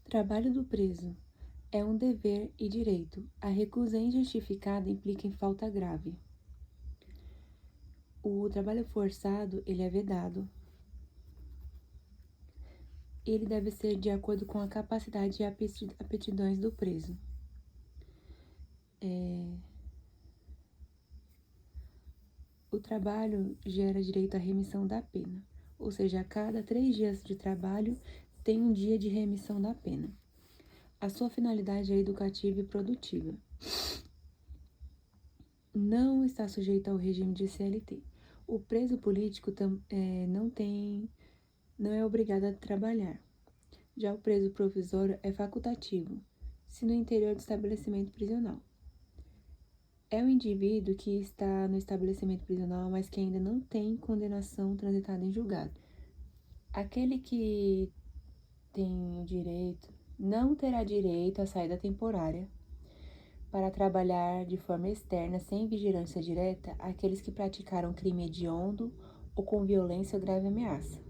Trabalho do preso é um dever e direito. A recusa injustificada implica em falta grave. O trabalho forçado, ele é vedado. Ele deve ser de acordo com a capacidade e aptidões do preso. O trabalho gera direito à remissão da pena, ou seja, a cada 3 dias de trabalho tem um dia de remissão da pena. A sua finalidade é educativa e produtiva. Não está sujeito ao regime de CLT. O preso político não é obrigado a trabalhar. Já o preso provisório é facultativo, se no interior do estabelecimento prisional. É o indivíduo que está no estabelecimento prisional, mas que ainda não tem condenação transitada em julgado. Aquele que tem o direito não terá direito à saída temporária para trabalhar de forma externa sem vigilância direta aqueles que praticaram crime hediondo ou com violência ou grave ameaça.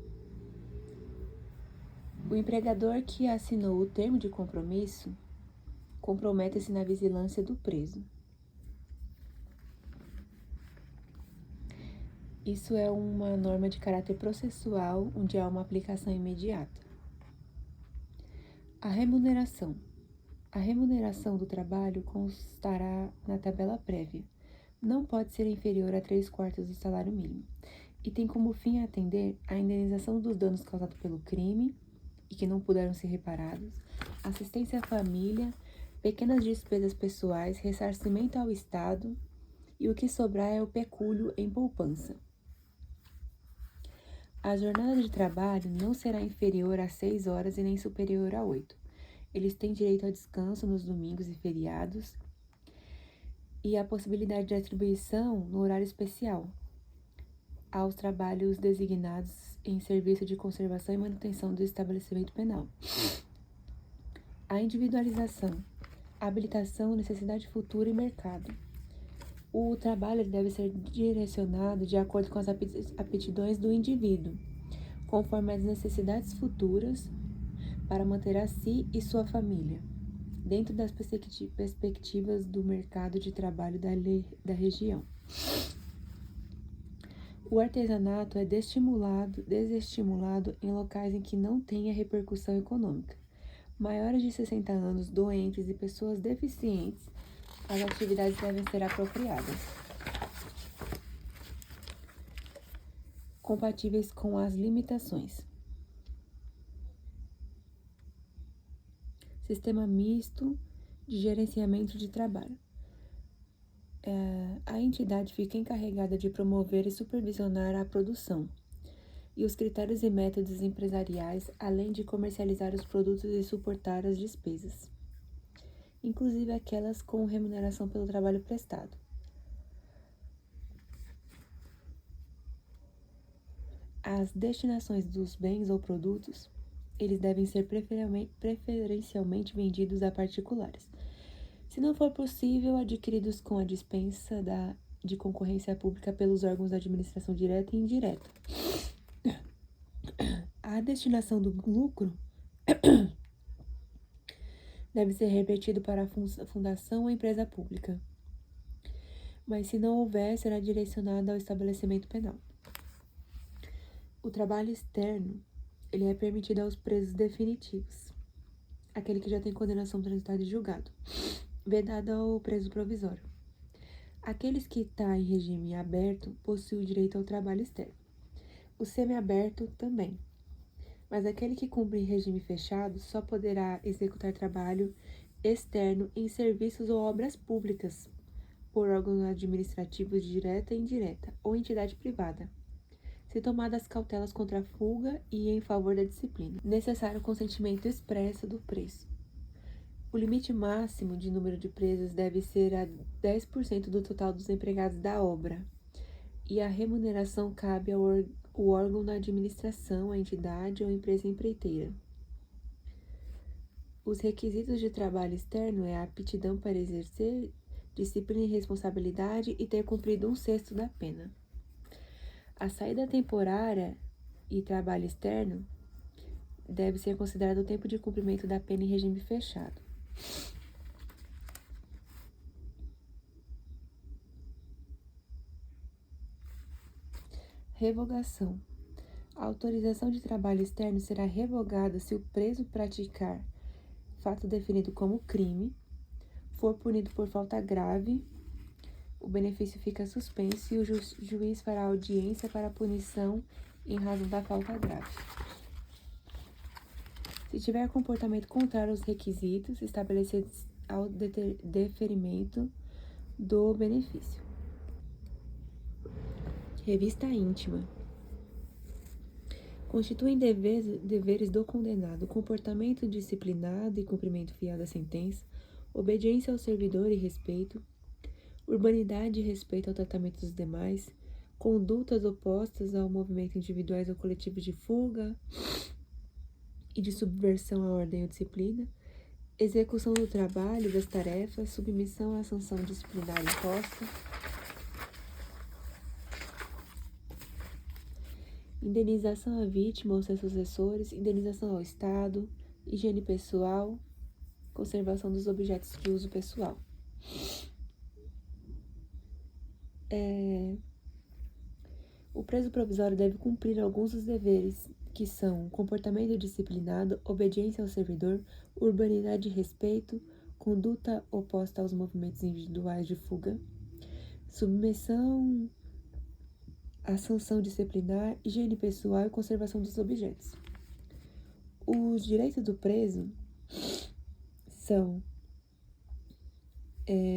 O empregador que assinou o termo de compromisso compromete-se na vigilância do preso. Isso é uma norma de caráter processual, onde há uma aplicação imediata. A remuneração. A remuneração do trabalho constará na tabela prévia. Não pode ser inferior a 3/4 do salário mínimo e tem como fim atender a indenização dos danos causados pelo crime e que não puderam ser reparados, assistência à família, pequenas despesas pessoais, ressarcimento ao Estado e o que sobrar é o pecúlio em poupança. A jornada de trabalho não será inferior a 6 horas e nem superior a 8. Eles têm direito ao descanso nos domingos e feriados e a possibilidade de atribuição no horário especial aos trabalhos designados em serviço de conservação e manutenção do estabelecimento penal. A individualização, habilitação, necessidade futura e mercado. O trabalho deve ser direcionado de acordo com as aptidões do indivíduo, conforme as necessidades futuras para manter a si e sua família, dentro das perspectivas do mercado de trabalho da região. O artesanato é desestimulado em locais em que não tenha repercussão econômica. Maiores de 60 anos, doentes e pessoas deficientes, as atividades devem ser apropriadas, compatíveis com as limitações. Sistema misto de gerenciamento de trabalho. A entidade fica encarregada de promover e supervisionar a produção e os critérios e métodos empresariais, além de comercializar os produtos e suportar as despesas, inclusive aquelas com remuneração pelo trabalho prestado. As destinações dos bens ou produtos, eles devem ser preferencialmente vendidos a particulares. Se não for possível, adquiridos com a dispensa de concorrência pública pelos órgãos da administração direta e indireta. A destinação do lucro deve ser revertido para a fundação ou empresa pública, mas se não houver, será direcionado ao estabelecimento penal. O trabalho externo, ele é permitido aos presos definitivos, aquele que já tem condenação transitada e julgado, vedado ao preso provisório. Aqueles que estão em regime aberto possuem o direito ao trabalho externo. O semiaberto também. Mas aquele que cumpre em regime fechado só poderá executar trabalho externo em serviços ou obras públicas por órgãos administrativos direta e indireta ou entidade privada, se tomadas cautelas contra a fuga e em favor da disciplina. Necessário consentimento expresso do preso. O limite máximo de número de presos deve ser a 10% do total dos empregados da obra, e a remuneração cabe ao órgão da administração, a entidade ou empresa empreiteira. Os requisitos de trabalho externo é a aptidão para exercer disciplina e responsabilidade e ter cumprido 1/6 da pena. A saída temporária e trabalho externo deve ser considerado o tempo de cumprimento da pena em regime fechado. Revogação. A autorização de trabalho externo será revogada se o preso praticar fato definido como crime, for punido por falta grave, o benefício fica suspenso e o juiz fará audiência para a punição em razão da falta grave. Se tiver comportamento contrário aos requisitos estabelecidos ao deferimento do benefício. Revista íntima. Constituem deveres do condenado, comportamento disciplinado e cumprimento fiel da sentença, obediência ao servidor e respeito, urbanidade e respeito ao tratamento dos demais, condutas opostas ao movimento individuais ou coletivos de fuga e de subversão à ordem ou disciplina, execução do trabalho, das tarefas, submissão à sanção disciplinar imposta, indenização à vítima ou seus sucessores, indenização ao Estado, higiene pessoal, conservação dos objetos de uso pessoal. O preso provisório deve cumprir alguns dos deveres, que são comportamento disciplinado, obediência ao servidor, urbanidade e respeito, conduta oposta aos movimentos individuais de fuga, submissão à sanção disciplinar, higiene pessoal e conservação dos objetos. Os direitos do preso são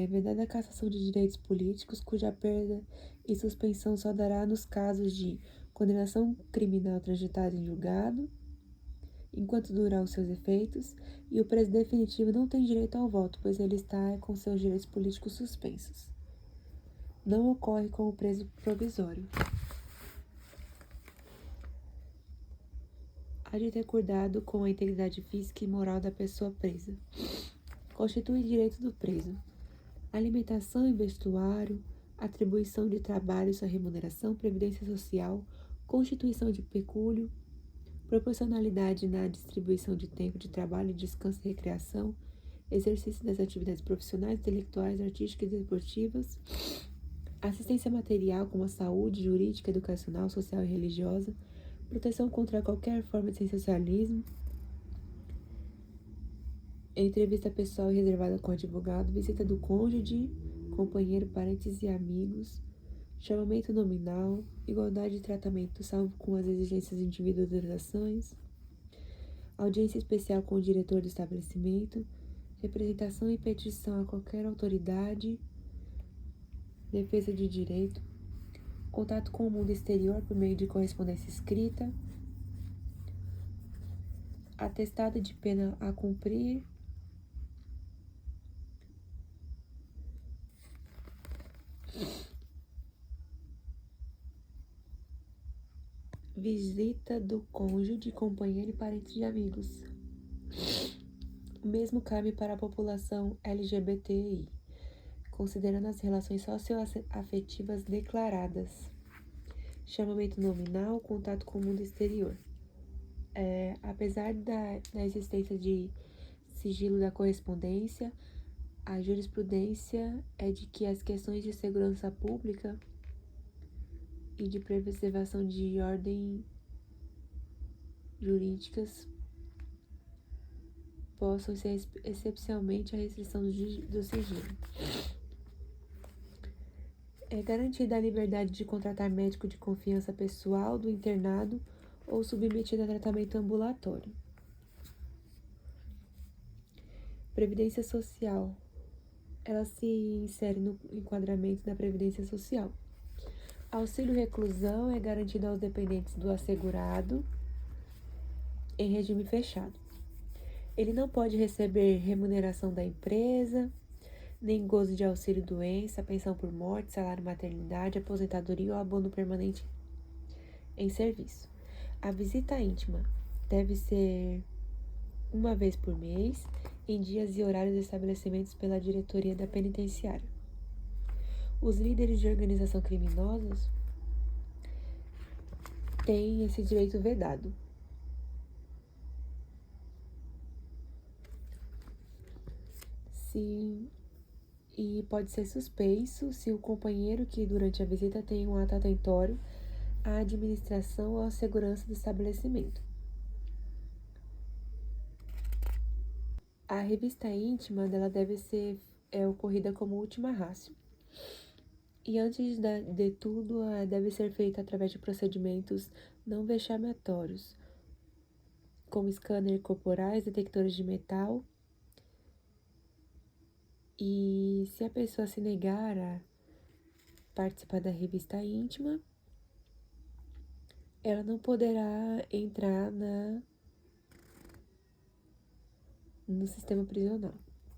vedada a cassação de direitos políticos, cuja perda e suspensão só dará nos casos de condenação criminal transitada em julgado, enquanto durar os seus efeitos, e o preso definitivo não tem direito ao voto, pois ele está com seus direitos políticos suspensos. Não ocorre com o preso provisório. Há de ter cuidado com a integridade física e moral da pessoa presa. Constitui direito do preso: alimentação e vestuário, atribuição de trabalho e sua remuneração, previdência social, constituição de pecúlio, proporcionalidade na distribuição de tempo de trabalho, descanso e recreação, exercício das atividades profissionais, intelectuais, artísticas e desportivas, assistência material como a saúde, jurídica, educacional, social e religiosa, proteção contra qualquer forma de sensacionalismo, entrevista pessoal reservada com advogado, visita do cônjuge, companheiro, parentes e amigos, chamamento nominal, igualdade de tratamento salvo com as exigências de individualizações, audiência especial com o diretor do estabelecimento, representação e petição a qualquer autoridade, defesa de direito, contato com o mundo exterior por meio de correspondência escrita, atestado de pena a cumprir, visita do cônjuge, companheiro e parentes de amigos. O mesmo cabe para a população LGBTI, considerando as relações socioafetivas declaradas. Chamamento nominal, contato com o mundo exterior. Apesar da existência de sigilo da correspondência, a jurisprudência é de que as questões de segurança pública e de preservação de ordem jurídicas possam ser excepcionalmente a restrição do sigilo. É garantida a liberdade de contratar médico de confiança pessoal do internado ou submetido a tratamento ambulatório. Previdência Social. Ela se insere no enquadramento da Previdência Social. Auxílio reclusão é garantido aos dependentes do assegurado em regime fechado. Ele não pode receber remuneração da empresa, nem gozo de auxílio doença, pensão por morte, salário maternidade, aposentadoria ou abono permanente em serviço. A visita íntima deve ser uma vez por mês, em dias e horários estabelecidos pela diretoria da penitenciária. Os líderes de organização criminosa têm esse direito vedado. se e pode ser suspenso se o companheiro que durante a visita tem um ato atentório à administração ou à segurança do estabelecimento. A revista íntima dela deve ser ocorrida como última ratio. E antes de tudo, deve ser feita através de procedimentos não vexatórios, como scanner corporais, detectores de metal. E se a pessoa se negar a participar da revista íntima, ela não poderá entrar no sistema prisional.